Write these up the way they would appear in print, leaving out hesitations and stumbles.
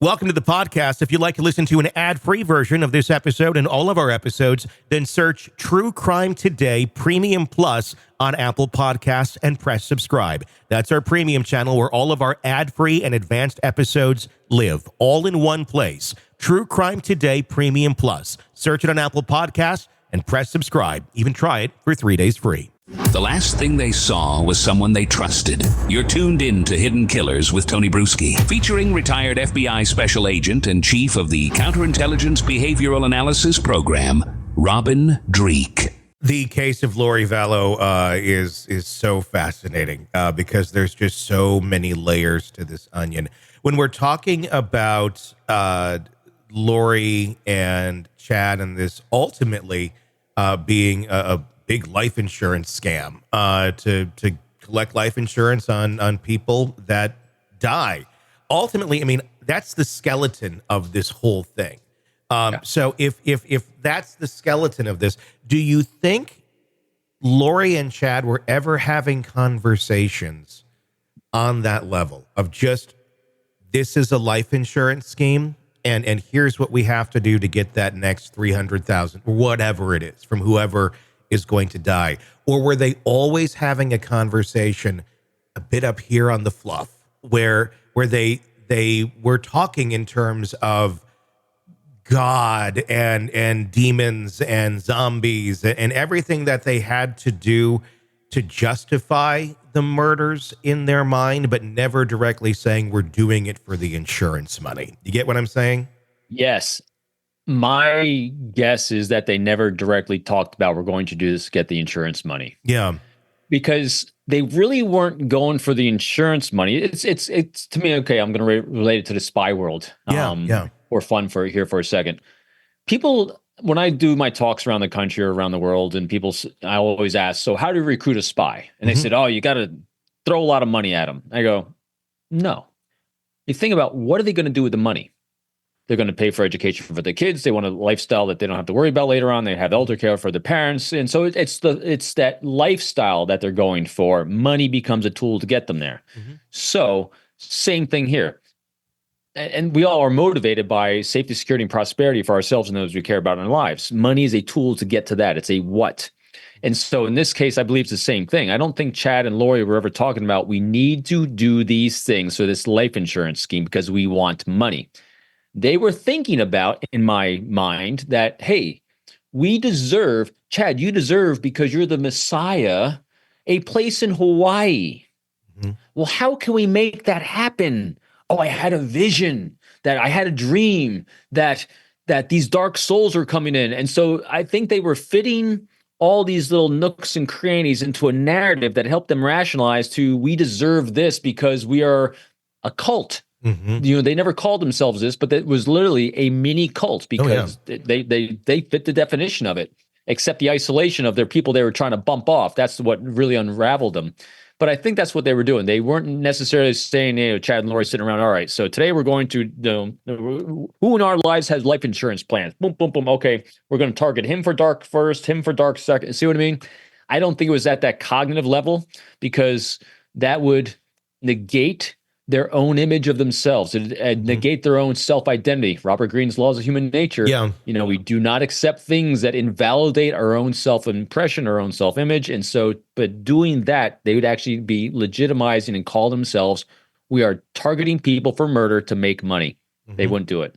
Welcome to the podcast. If you'd like to listen to an ad-free version of this episode and all of our episodes, then search True Crime Today Premium Plus on Apple Podcasts and press subscribe. That's our premium channel where all of our ad-free and advanced episodes live, all in one place. True Crime Today Premium Plus. Search it on Apple Podcasts and press subscribe. Even try it for 3 days free. The last thing they saw was someone they trusted. You're tuned in to Hidden Killers with Tony Brueski, featuring retired FBI special agent and chief of the Counterintelligence Behavioral Analysis Program, Robin Dreeke. The case of Lori Vallow is so fascinating because there's just so many layers to this onion. When we're talking about Lori and Chad and this ultimately being a big life insurance scam to collect life insurance on people that die. Ultimately, I mean, that's the skeleton of this whole thing. So if that's the skeleton of this, do you think Lori and Chad were ever having conversations on that level of just, this is a life insurance scheme, and here's what we have to do to get that next 300,000 or whatever it is from whoever is going to die? Or were they always having a conversation a bit up here on the fluff where they were talking in terms of God and demons and zombies and everything that they had to do to justify the murders in their mind, but never directly saying we're doing it for the insurance money? You get what I'm saying? Yes. My guess is that they never directly talked about, we're going to do this to get the insurance money. Yeah. Because they really weren't going for the insurance money. It's to me, okay, I'm going to relate it to the spy world. For fun for a second. People, when I do my talks around the country or around the world, and I always ask, so how do you recruit a spy? And they said, oh, you got to throw a lot of money at them. I go, no. You think about, what are they going to do with the money? They're going to pay for education for the kids. They want a lifestyle that they don't have to worry about later on. They have elder care for their parents. And so it's that lifestyle that they're going for. Money becomes a tool to get them there. So same thing here. And we all are motivated by safety, security, and prosperity for ourselves and those we care about in our lives. Money is a tool to get to that. It's a what. And so in this case, I believe it's the same thing. I don't think Chad and Lori were ever talking about, we need to do these things for this life insurance scheme because we want money. They were thinking about, in my mind, that, hey, we deserve, Chad, you deserve, because you're the Messiah, a place in Hawaii. Well, how can we make that happen? Oh, I had a vision, that I had a dream, that these dark souls are coming in. And so I think they were fitting all these little nooks and crannies into a narrative that helped them rationalize to, we deserve this because we are a cult. You know, they never called themselves this, but it was literally a mini cult because they fit the definition of it, except the isolation of their people they were trying to bump off. That's what really unraveled them. But I think that's what they were doing. They weren't necessarily saying, you know, Chad and Lori sitting around, all right, so today we're going to, who in our lives has life insurance plans? Boom, boom, boom. Okay, we're going to target him for dark first, him for dark second. See what I mean? I don't think it was at that cognitive level because that would negate their own image of themselves and negate their own self-identity. Robert Greene's laws of human nature. Yeah. You know, we do not accept things that invalidate our own self-impression, our own self-image. And so, but doing that, they would actually be legitimizing and call themselves, we are targeting people for murder to make money. They wouldn't do it.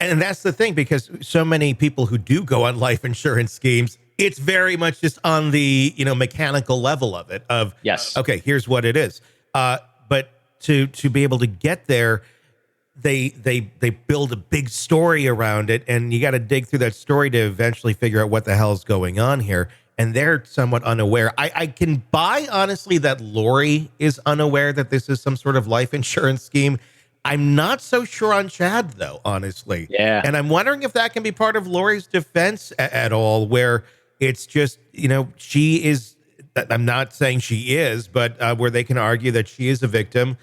And that's the thing, because so many people who do go on life insurance schemes, it's very much just on the, you know, mechanical level of it, of, yes, okay, here's what it is. But to be able to get there, they build a big story around it, and you got to dig through that story to eventually figure out what the hell's going on here. And they're somewhat unaware. I can buy, honestly, that Lori is unaware that this is some sort of life insurance scheme. I'm not so sure on Chad, though, honestly. Yeah. And I'm wondering if that can be part of Lori's defense at all, where it's just, you know, she is, I'm not saying she is, but where they can argue that she is a victim.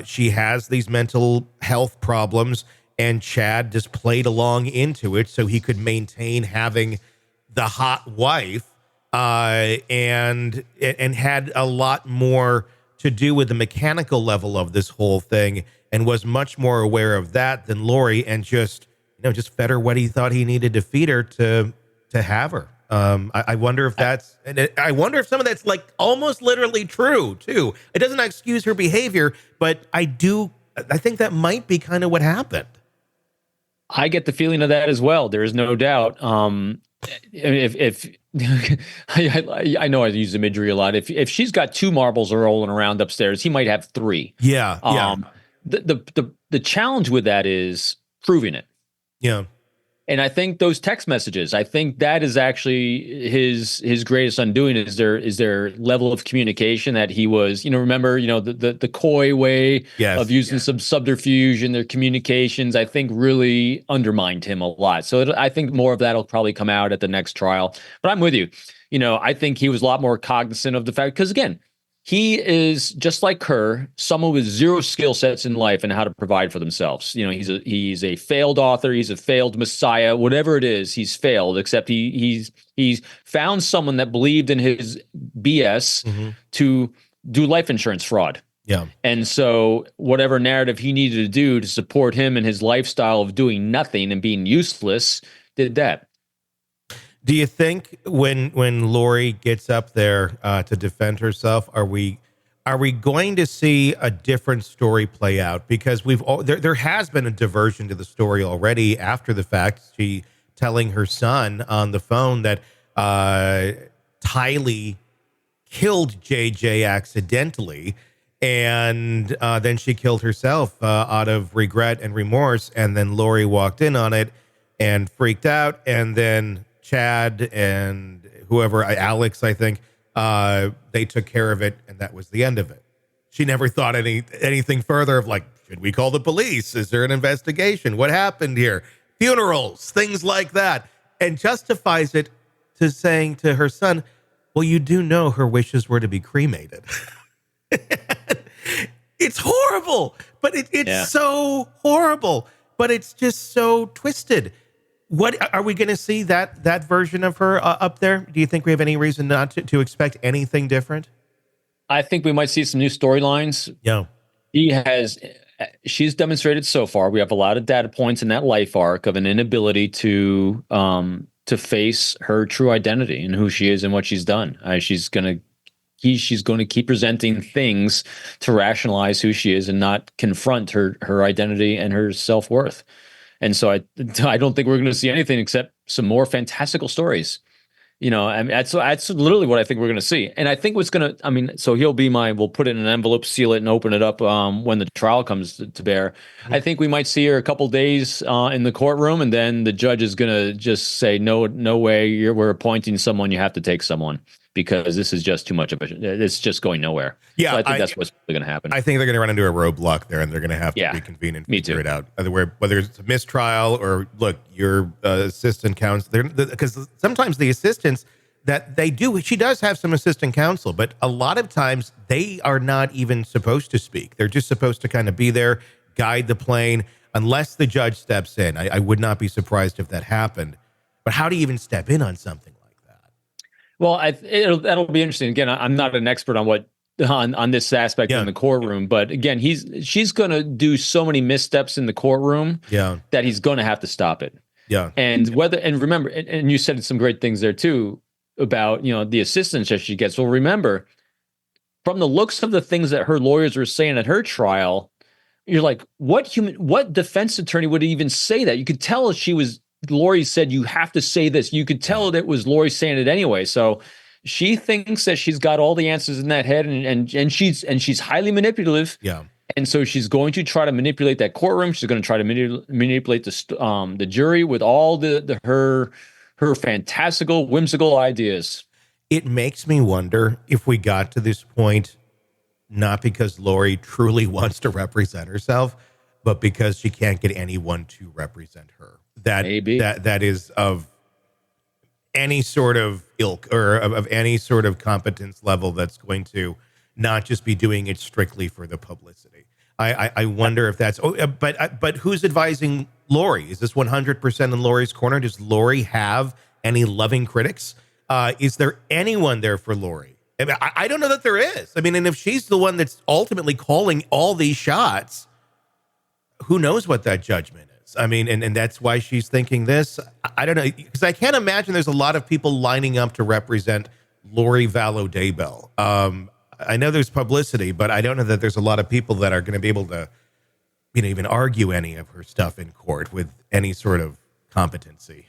She has these mental health problems, and Chad just played along into it so he could maintain having the hot wife, and had a lot more to do with the mechanical level of this whole thing and was much more aware of that than Lori, and just fed her what he thought he needed to feed her to have her. I wonder if that's, I wonder if some of that's like almost literally true too. It doesn't excuse her behavior, but I think that might be kind of what happened. I get the feeling of that as well. There is no doubt. If I know I use imagery a lot. If she's got 2 marbles rolling around upstairs, he might have 3. Yeah. The challenge with that is proving it. Yeah. And I think those text messages, I think that is actually his greatest undoing. Is their level of communication that he was, remember, the coy way of using some subterfuge in their communications, I think really undermined him a lot. So I think more of that will probably come out at the next trial. But I'm with you. I think he was a lot more cognizant of the fact, because again, he is just like her, someone with 0 skill sets in life and how to provide for themselves. He's a failed author, he's a failed messiah, whatever it is, he's failed. Except he's found someone that believed in his BS to do life insurance fraud. Yeah, and so whatever narrative he needed to do to support him and his lifestyle of doing nothing and being useless, did that. Do you think when Lori gets up there to defend herself, are we going to see a different story play out? Because there has been a diversion to the story already after the fact. She telling her son on the phone that Tylee killed JJ accidentally, and then she killed herself out of regret and remorse. And then Lori walked in on it and freaked out, and then Chad and whoever, Alex, I think, they took care of it, and that was the end of it. She never thought anything further of like, should we call the police? Is there an investigation? What happened here? Funerals, things like that, and justifies it to saying to her son, well, you do know her wishes were to be cremated. It's horrible, but it's so horrible, but it's just so twisted. What are we going to see that version of her up there? Do you think we have any reason not to expect anything different? I think we might see some new storylines. Yeah. She's demonstrated so far. We have a lot of data points in that life arc of an inability to face her true identity and who she is and what she's done. She's going to keep presenting things to rationalize who she is and not confront her identity and her self-worth. And so I don't think we're going to see anything except some more fantastical stories. I mean, that's literally what I think we're going to see. And I think so he'll be we'll put it in an envelope, seal it, and open it up when the trial comes to bear. I think we might see her a couple days in the courtroom, and then the judge is going to just say, no way, we're appointing someone, you have to take someone, because this is just too much of it's just going nowhere. Yeah, so I think that's what's going to happen. I think they're going to run into a roadblock there, and they're going to have to reconvene and figure it out. Whether it's a mistrial or, look, your assistant counsel, because sometimes the assistants that they do, she does have some assistant counsel, but a lot of times they are not even supposed to speak. They're just supposed to kind of be there, guide the plane, unless the judge steps in. I would not be surprised if that happened. But how do you even step in on something? Well, that'll be interesting. Again, I'm not an expert on this aspect in the courtroom, but again, she's going to do so many missteps in the courtroom that he's going to have to stop it. Yeah, and remember, and you said some great things there too about the assistance that she gets. Well, remember, from the looks of the things that her lawyers were saying at her trial, you're like, what defense attorney would even say that? You could tell Lori said, you have to say this. You could tell that it was Lori saying it anyway. So she thinks that she's got all the answers in that head, and she's highly manipulative. Yeah. And so she's going to try to manipulate that courtroom. She's going to try to manipulate the jury with all her fantastical, whimsical ideas. It makes me wonder if we got to this point, not because Lori truly wants to represent herself, but because she can't get anyone to represent her. That is of any sort of ilk or of any sort of competence level that's going to not just be doing it strictly for the publicity. I wonder if that's. But who's advising Lori? Is this 100% in Lori's corner? Does Lori have any loving critics? Is there anyone there for Lori? I mean, I don't know that there is. I mean, and if she's the one that's ultimately calling all these shots, who knows what that judgment is? I mean, and that's why she's thinking this. I don't know, because I can't imagine there's a lot of people lining up to represent Lori Vallow Daybell. I know there's publicity, but I don't know that there's a lot of people that are going to be able to, even argue any of her stuff in court with any sort of competency.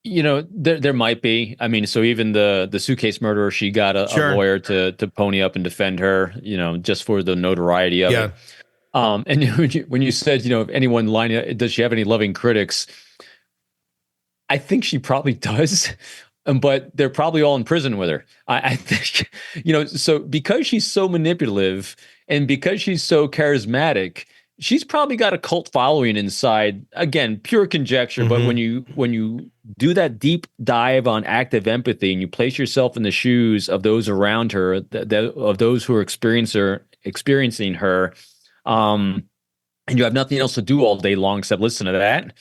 There might be. I mean, so even the suitcase murderer, she got a lawyer to pony up and defend her, just for the notoriety of it. And when you said, if anyone lining up, does she have any loving critics? I think she probably does, but they're probably all in prison with her. I think, so because she's so manipulative and because she's so charismatic, she's probably got a cult following inside. Again, pure conjecture, but when you do that deep dive on active empathy and you place yourself in the shoes of those around her, of those who are experiencing her, and you have nothing else to do all day long except listen to that,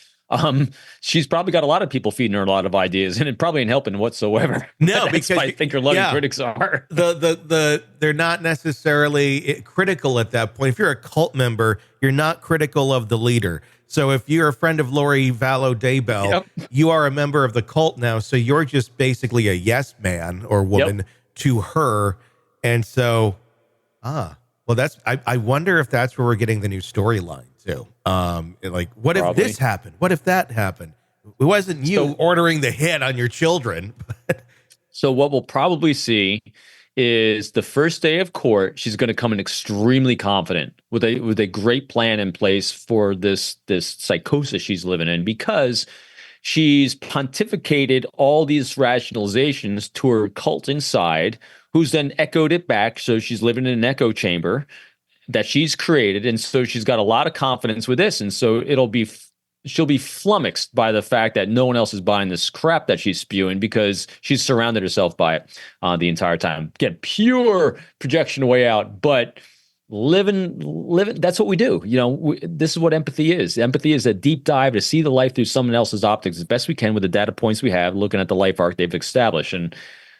she's probably got a lot of people feeding her a lot of ideas, and it probably ain't helping whatsoever. No, because I think her loving critics are they're not necessarily critical at that point. If you're a cult member, you're not critical of the leader. So if you're a friend of Lori Vallow Daybell, you are a member of the cult now. So you're just basically a yes man or woman to her. And so, well, I wonder if that's where we're getting the new storyline too. Like, what if this happened? What if that happened? It wasn't you ordering the hit on your children. So what we'll probably see is the first day of court, she's going to come in extremely confident with a great plan in place for this psychosis she's living in, because she's pontificated all these rationalizations to her cult inside, who's then echoed it back. So she's living in an echo chamber that she's created. And so she's got a lot of confidence with this. And so she'll be flummoxed by the fact that no one else is buying this crap that she's spewing, because she's surrounded herself by it the entire time. Again, pure projection way out, but living, that's what we do. This is what empathy is. Empathy is a deep dive to see the life through someone else's optics as best we can with the data points we have, looking at the life arc they've established. And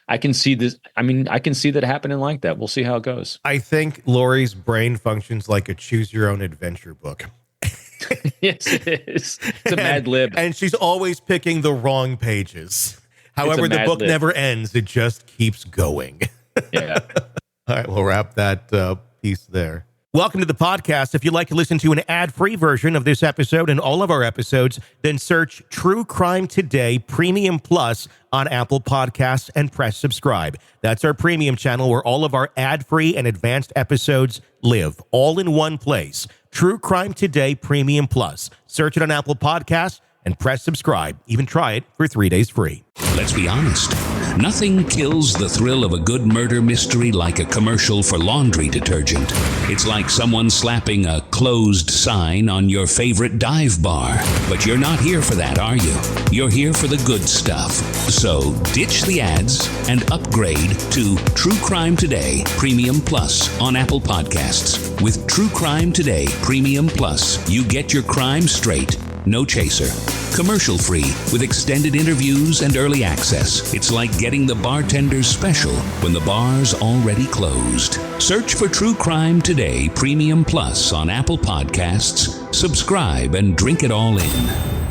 I can see this. I mean, I can see that happening like that. We'll see how it goes. I think Lori's brain functions like a choose your own adventure book. Yes, it is. It's a mad lib. And she's always picking the wrong pages. However, the book never ends. It just keeps going. Yeah. All right, we'll wrap that piece there. Welcome to the podcast. If you'd like to listen to an ad-free version of this episode and all of our episodes, then search True Crime Today Premium Plus on Apple Podcasts and press subscribe. That's our premium channel where all of our ad-free and advanced episodes live, all in one place. True Crime Today Premium Plus. Search it on Apple Podcasts and press subscribe. Even try it for 3 days free. Let's be honest. Nothing kills the thrill of a good murder mystery like a commercial for laundry detergent. It's like someone slapping a closed sign on your favorite dive bar. But you're not here for that, are you? You're here for the good stuff. So ditch the ads and upgrade to True Crime Today Premium Plus on Apple Podcasts. With True Crime Today Premium Plus, you get your crime straight. No chaser. Commercial free with extended interviews and early access. It's like getting the bartender's special when the bar's already closed. Search for True Crime Today Premium Plus on Apple Podcasts. Subscribe and drink it all in.